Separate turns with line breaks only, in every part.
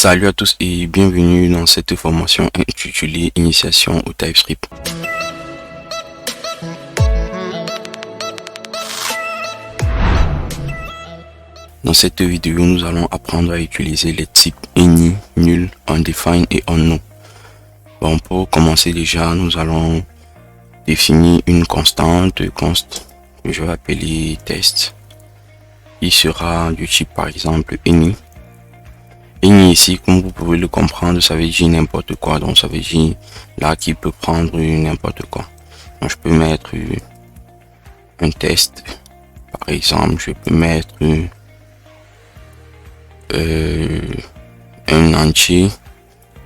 Salut à tous et bienvenue dans cette formation intitulée Initiation au TypeScript. Dans cette vidéo, nous allons apprendre à utiliser les types any, nul, undefined et unknown. Bon, pour commencer déjà, nous allons définir une constante, const que je vais appeler test. Il sera du type par exemple any. Any ici, comme vous pouvez le comprendre, ça veut dire n'importe quoi. Donc ça veut dire là qui peut prendre n'importe quoi. Donc je peux mettre un test. Par exemple, je peux mettre un entier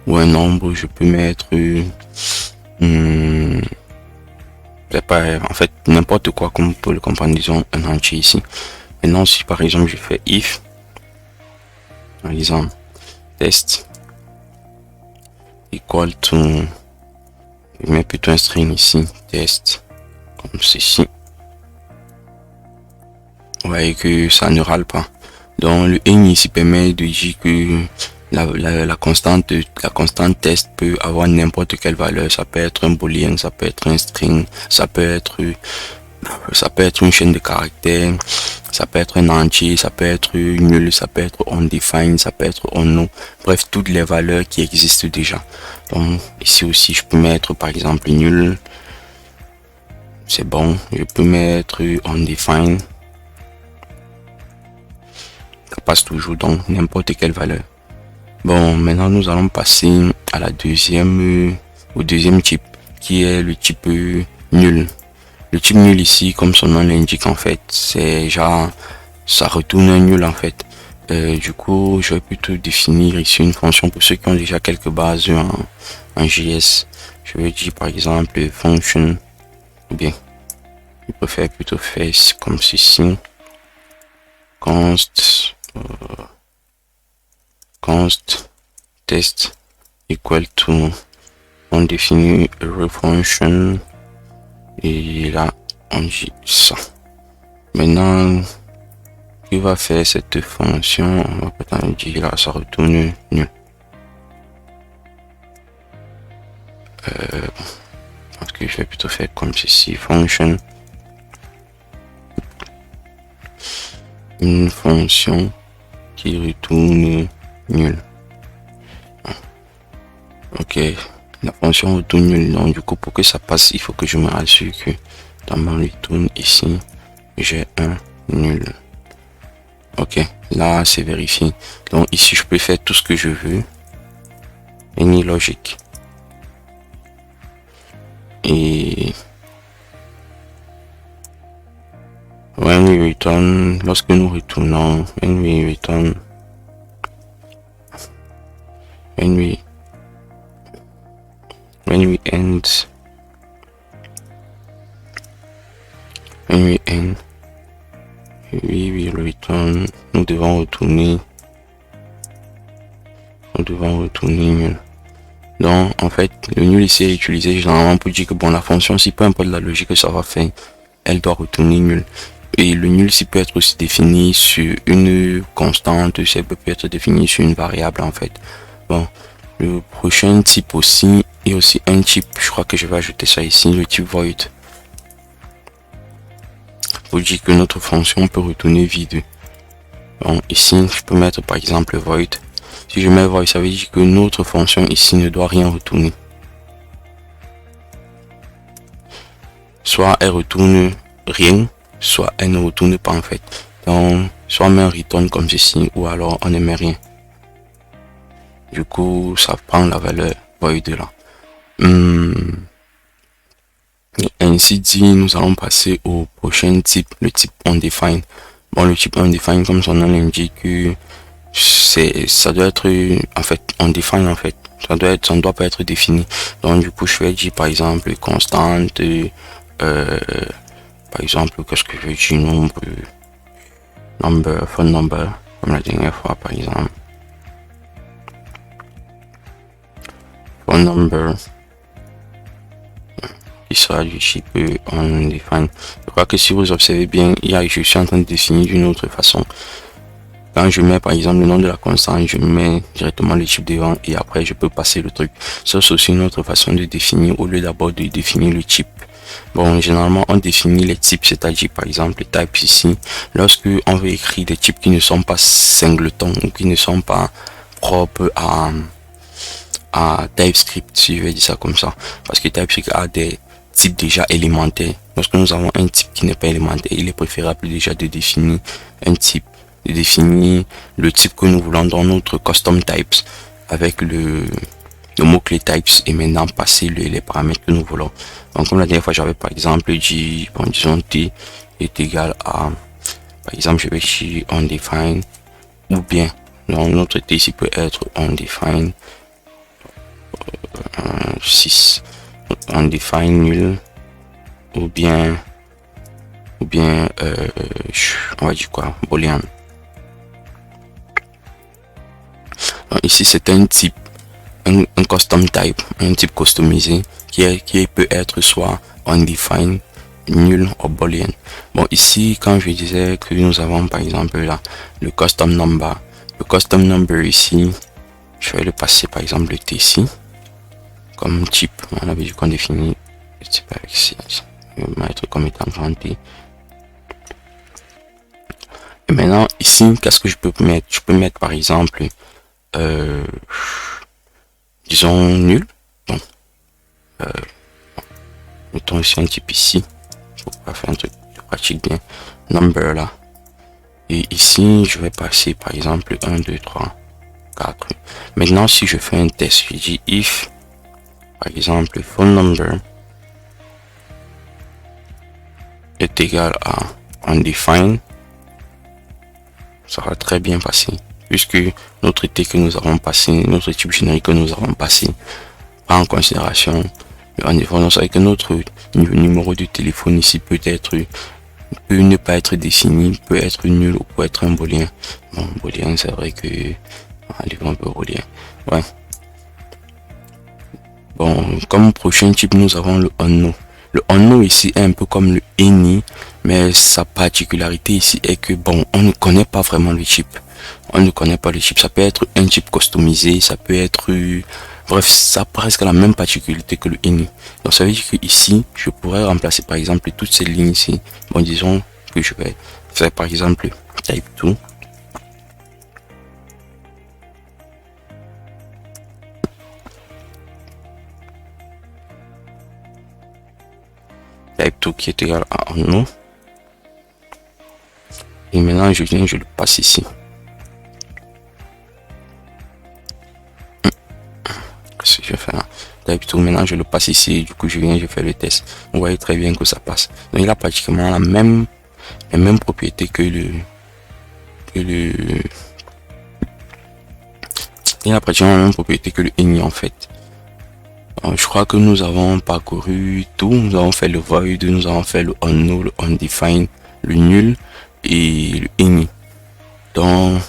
ou un nombre. Je peux mettre en fait n'importe quoi, comme vous pouvez le comprendre. Disons un entier ici. Maintenant, si par exemple je fais if, par exemple test equal to, je mets plutôt un string ici, test, comme ceci. Vous voyez que ça ne râle pas. Donc le any ici permet de dire que la constante test peut avoir n'importe quelle valeur. Ça peut être un boolean, ça peut être un string, ça peut être une chaîne de caractères, ça peut être un entier, ça peut être nul, ça peut être undefined, ça peut être unknown. Bref, toutes les valeurs qui existent déjà. Donc ici aussi je peux mettre par exemple nul, c'est bon. Je peux mettre undefined, ça passe toujours, donc n'importe quelle valeur. Bon, maintenant nous allons passer à la au deuxième type, qui est le type nul. Le type nul ici, comme son nom l'indique, en fait, c'est genre, ça retourne un nul en fait. Du coup, je vais plutôt définir ici une fonction pour ceux qui ont déjà quelques bases en JS. Je vais dire par exemple function, ou bien, je préfère plutôt faire comme ceci. Const test equal to, on définit a function et là on dit ça. Maintenant, il va faire cette fonction, on va peut-être dire là ça retourne nul. Parce que je vais plutôt faire comme ceci, function, une fonction qui retourne nul. Ok, la fonction retourne nul. Donc du coup, pour que ça passe, il faut que je me rassure que dans mon retourne ici, j'ai un nul. Ok, là c'est vérifié. Donc ici, je peux faire tout ce que je veux. Any logique. Et when we return, lorsque nous retournons, when we end, we will return, nous devons retourner nul. Donc en fait le nul ici est utilisé généralement pour dire que bon, la fonction, si peu importe la logique que ça va faire, elle doit retourner nul. Et le nul ici peut être aussi défini sur une constante, ça peut être défini sur une variable en fait. Bon, le prochain type aussi est aussi un type, je crois que je vais ajouter ça ici, le type void, pour dire que notre fonction peut retourner vide. Bon, ici je peux mettre par exemple void. Si je mets void, ça veut dire que notre fonction ici ne doit rien retourner. Soit elle retourne rien, soit elle ne retourne pas en fait. Donc soit on met un return comme ceci, ou alors on ne met rien. Du coup ça prend la valeur void là. Ainsi dit, nous allons passer au prochain type, le type undefined. Bon, le type undefined, comme son nom l'indique, ça doit être en fait undefined en fait. Ça ne doit pas être défini. Donc du coup je vais dire par exemple constante, par exemple qu'est-ce que je veux dire, phone number, comme la dernière fois par exemple, phone number qui sera du type undefined. Je crois que si vous observez bien, je suis en train de définir d'une autre façon. Quand je mets par exemple le nom de la constante, je mets directement le type devant et après je peux passer le truc. Ça c'est aussi une autre façon de définir au lieu d'abord de définir le type. Bon, généralement on définit les types, c'est-à-dire par exemple les types ici. Lorsque on veut écrire des types qui ne sont pas singletons ou qui ne sont pas propres à TypeScript, si je vais dire ça comme ça, parce que TypeScript a des types déjà élémentaires. Lorsque nous avons un type qui n'est pas élémentaire, il est préférable déjà de définir un type, de définir le type que nous voulons dans notre custom types avec le mot-clé types et maintenant passer les paramètres que nous voulons. Donc comme la dernière fois j'avais par exemple dit, bon, disons t est égal à, par exemple je vais dire undefined, ou bien donc notre t ici peut être undefined 6, undefined nul, ou bien on va dire quoi, boolean. Donc ici c'est un type, un custom type, un type customisé qui peut être soit undefined, nul ou boolean. Bon, ici quand je disais que nous avons par exemple là le custom number ici, je vais le passer par exemple le t ici comme type. On avait dit qu'on définit le type avec C, je vais mettre comme étant grand T. Et maintenant ici qu'est-ce que je peux mettre? Je peux mettre par exemple disons nul. Donc mettons ici un type ici pour pas faire un truc pratique bien, number là, et ici je vais passer par exemple 1 2 3 4. Maintenant si je fais un test, je dis if par exemple phone number est égal à undefined, ça va très bien passer puisque notre t que nous avons passé, notre type générique que nous avons passé prend en considération en défendant avec notre numéro de téléphone ici peut ne pas être défini, peut être nul ou peut être un booléen. Bon, booléen c'est vrai que allez un peu booléen. Ouais. Bon, comme prochain type nous avons le unknown. Le unknown ici est un peu comme le any, mais sa particularité ici est que bon, on ne connaît pas vraiment le type. On ne connaît pas le type. Ça peut être un type customisé, ça peut être bref, ça a presque la même particularité que le any. Donc ça veut dire que ici, je pourrais remplacer par exemple toutes ces lignes ici. Bon, disons que je vais faire par exemple type 2. Type 2 qui est égal à unknown. Et maintenant je viens, je le passe ici. Ce que je fais là, type 2, maintenant je le passe ici, du coup je viens, je fais le test. Vous voyez très bien que ça passe. Donc il a pratiquement les mêmes propriétés que il a pratiquement la même propriété que le any en fait. Donc, je crois que nous avons parcouru tout. Nous avons fait le void, nous avons fait le unknown, le undefined, le nul et le any. Donc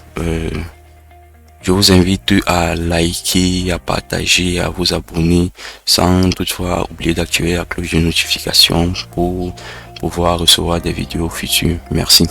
je vous invite à liker, à partager, à vous abonner sans toutefois oublier d'activer la cloche de notification pour pouvoir recevoir des vidéos futures. Merci.